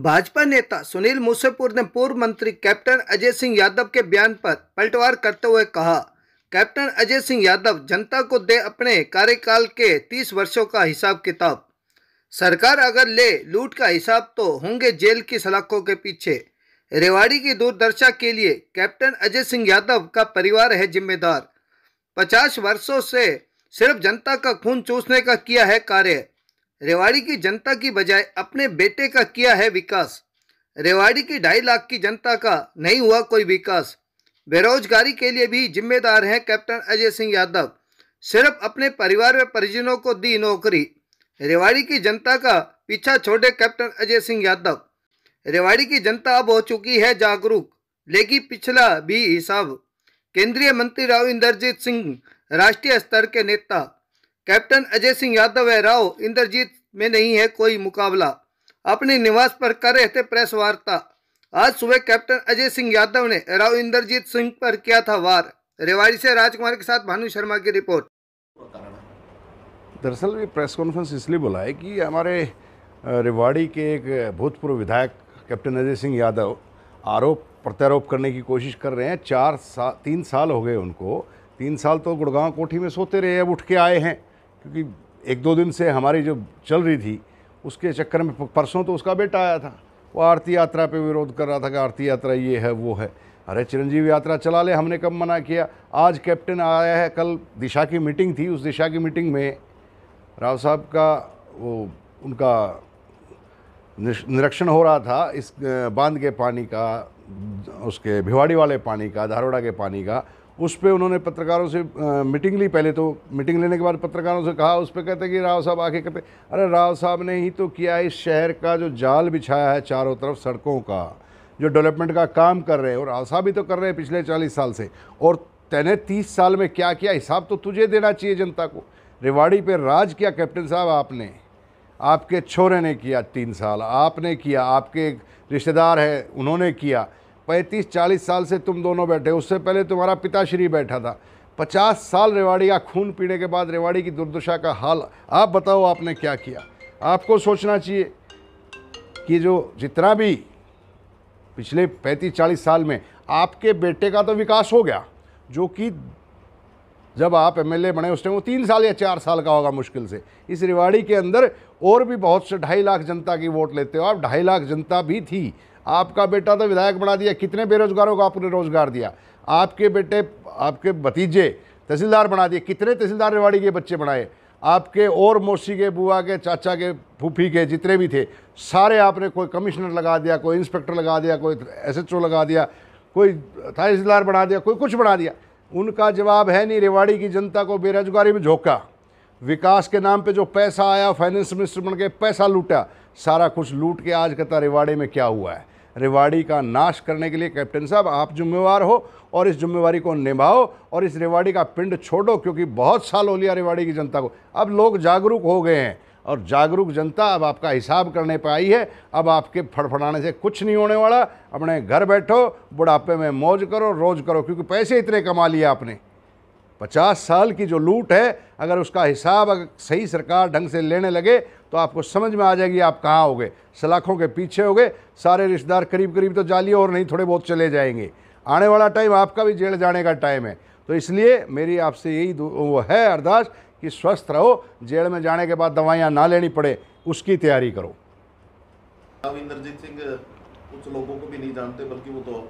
भाजपा नेता सुनील मूसेपुर ने पूर्व मंत्री कैप्टन अजय सिंह यादव के बयान पर पलटवार करते हुए कहा, कैप्टन अजय सिंह यादव जनता को दे अपने कार्यकाल के 30 वर्षों का हिसाब किताब। सरकार अगर ले लूट का हिसाब तो होंगे जेल की सलाखों के पीछे। रेवाड़ी की दुर्दशा के लिए कैप्टन अजय सिंह यादव का परिवार है जिम्मेदार। 50 वर्षों से सिर्फ जनता का खून चूसने का किया है कार्य। रेवाड़ी की जनता की बजाय अपने बेटे का किया है विकास। रेवाड़ी की 2.5 लाख की जनता का नहीं हुआ कोई विकास। बेरोजगारी के लिए भी जिम्मेदार हैं कैप्टन अजय सिंह यादव। सिर्फ अपने परिवार व परिजनों को दी नौकरी। रेवाड़ी की जनता का पीछा छोड़े कैप्टन अजय सिंह यादव। रेवाड़ी की जनता अब हो चुकी है जागरूक, लेगी पिछला भी हिसाब। केंद्रीय मंत्री राव इंद्रजीत सिंह राष्ट्रीय स्तर के नेता। कैप्टन अजय सिंह यादव व राव इंद्रजीत में नहीं है कोई मुकाबला। अपने निवास पर कर रहे थे प्रेस वार्ता। आज सुबह कैप्टन अजय सिंह यादव ने राव इंद्रजीत सिंह पर किया था वार। रेवाड़ी से राजकुमार के साथ भानु शर्मा की रिपोर्ट। दरअसल ये प्रेस कॉन्फ्रेंस इसलिए बुला है कि हमारे रेवाड़ी के एक भूतपूर्व विधायक कैप्टन अजय सिंह यादव आरोप प्रत्यारोप करने की कोशिश कर रहे हैं। 3 साल हो गए उनको। 3 साल तो गुड़गांव कोठी में सोते रहे, अब उठ के आए हैं क्योंकि 1-2 दिन से हमारी जो चल रही थी उसके चक्कर में परसों तो उसका बेटा आया था, वो आरती यात्रा पे विरोध कर रहा था कि आरती यात्रा ये है वो है। अरे चिरंजीवी यात्रा चला ले, हमने कब मना किया। आज कैप्टन आया है, कल दिशा की मीटिंग थी, उस दिशा की मीटिंग में राव साहब का वो उनका निरीक्षण हो रहा था इस बांध के पानी का, उसके भिवाड़ी वाले पानी का, धारोड़ा के पानी का। उस पे उन्होंने पत्रकारों से मीटिंग ली। पहले तो मीटिंग लेने के बाद पत्रकारों से कहा, उस पे कहते कि राव साहब आके कहते, अरे राव साहब ने ही तो किया इस शहर का जो जाल बिछाया है चारों तरफ सड़कों का, जो डेवलपमेंट का काम कर रहे हैं, और राव साहब ही तो कर रहे हैं पिछले 40 साल से। और तैने 30 साल में क्या किया, हिसाब तो तुझे देना चाहिए जनता को। रेवाड़ी पे राज किया कैप्टन साहब आपने, आपके छोरे ने किया 3 साल, आपने किया, आपके रिश्तेदार है उन्होंने किया। 35-40 साल से तुम दोनों बैठे, उससे पहले तुम्हारा पिताश्री बैठा था। 50 साल रेवाड़ी का खून पीने के बाद रेवाड़ी की दुर्दशा का हाल आप बताओ आपने क्या किया। आपको सोचना चाहिए कि जो जितना भी पिछले 35-40 साल में आपके बेटे का तो विकास हो गया, जो कि जब आप एमएलए बने उस टाइम वो 3 साल या 4 साल का होगा मुश्किल से। इस रेवाड़ी के अंदर और भी बहुत से 2.5 लाख जनता की वोट लेते हो आप, 2.5 लाख जनता भी थी। आपका बेटा तो विधायक बना दिया, कितने बेरोजगारों को आपने रोजगार दिया। आपके बेटे, आपके भतीजे तहसीलदार बना दिए, कितने तहसीलदार रेवाड़ी के बच्चे बनाए। आपके और मौसी के, बुआ के, चाचा के, फूफी के जितने भी थे सारे आपने, कोई कमिश्नर लगा दिया, कोई इंस्पेक्टर लगा दिया, कोई SHO लगा दिया, कोई तहसीलदार बना दिया, कोई कुछ बना दिया। उनका जवाब है नहीं। रेवाड़ी की जनता को बेरोजगारी में झोंका, विकास के नाम पे जो पैसा आया, फाइनेंस मिनिस्टर बन के पैसा लूटा, सारा कुछ लूट के आज कहता रेवाड़ी में क्या हुआ है। रेवाड़ी का नाश करने के लिए कैप्टन साहब आप जिम्मेवार हो और इस जिम्मेवारी को निभाओ और इस रेवाड़ी का पिंड छोड़ो, क्योंकि बहुत साल हो लिया रेवाड़ी की जनता को। अब लोग जागरूक हो गए हैं और जागरूक जनता अब आपका हिसाब करने पर आई है। अब आपके फड़फड़ाने से कुछ नहीं होने वाला। अपने घर बैठो, बुढ़ापे में मौज करो, रोज करो, क्योंकि पैसे इतने कमा लिए आपने। 50 साल की जो लूट है, अगर उसका हिसाब अगर सही सरकार ढंग से लेने लगे तो आपको समझ में आ जाएगी आप कहाँ हो गए। सलाखों के पीछे हो गए। सारे रिश्तेदार करीब करीब तो जालिए और नहीं थोड़े बहुत चले जाएंगे। आने वाला टाइम आपका भी जेल जाने का टाइम है। तो इसलिए मेरी आपसे यही वो है अरदास कि स्वस्थ रहो, जेल में जाने के बाद दवाइयाँ ना लेनी पड़े, उसकी तैयारी करो। इंद्रजीत सिंह कुछ लोगों को भी नहीं जानते, बल्कि वो तो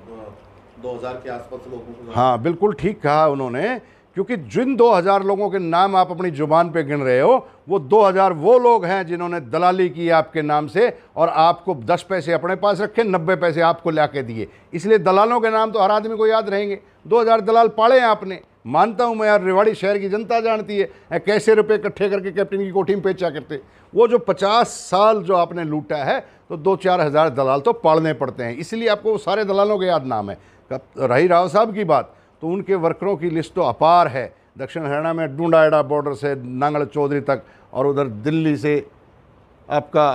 2000 के आसपास लोगों को। हाँ, बिल्कुल ठीक कहा उन्होंने, क्योंकि जिन 2000 लोगों के नाम आप अपनी जुबान पे गिन रहे हो, वो 2000 वो लोग हैं जिन्होंने दलाली की आपके नाम से और आपको 10 पैसे अपने पास रखे, 90 पैसे आपको ला के दिए। इसलिए दलालों के नाम तो हर आदमी को याद रहेंगे। 2000 दलाल पाले हैं आपने, मानता हूं मैं यार, रेवाड़ी शहर की जनता जानती है कैसे रुपए इकट्ठे करके कैप्टन की कोठी में बेचा करते। वो जो 50 साल जो आपने लूटा है, तो 2-4 हज़ार दलाल तो पालने पड़ते हैं। इसलिए आपको सारे दलालों के याद नाम है। रही राव साहब की बात, तो उनके वर्करों की लिस्ट तो अपार है। दक्षिण हरियाणा में डूंडाएड़ा बॉर्डर से नांगल चौधरी तक, और उधर दिल्ली से आपका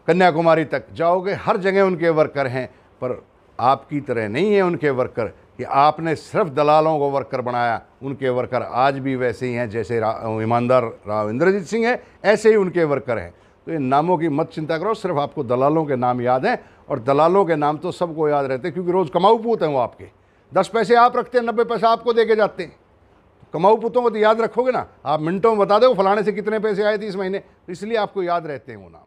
कन्याकुमारी तक जाओगे, हर जगह उनके वर्कर हैं। पर आपकी तरह नहीं है उनके वर्कर कि आपने सिर्फ दलालों को वर्कर बनाया। उनके वर्कर आज भी वैसे ही हैं जैसे ईमानदार राव इंद्रजीत सिंह है, ऐसे ही उनके वर्कर हैं। तो इन नामों की मत चिंता करो, सिर्फ आपको दलालों के नाम याद हैं, और दलालों के नाम तो सबको याद रहते हैं, क्योंकि रोज़ कमाऊ पूत हैं वो आपके। 10 पैसे आप रखते हैं, 90 पैसे आपको दे के जाते हैं। कमाऊ पुतों को तो याद रखोगे ना, आप मिनटों में बता दो फलाने से कितने पैसे आए थे इस महीने, तो इसलिए आपको याद रहते हैं वो नाम।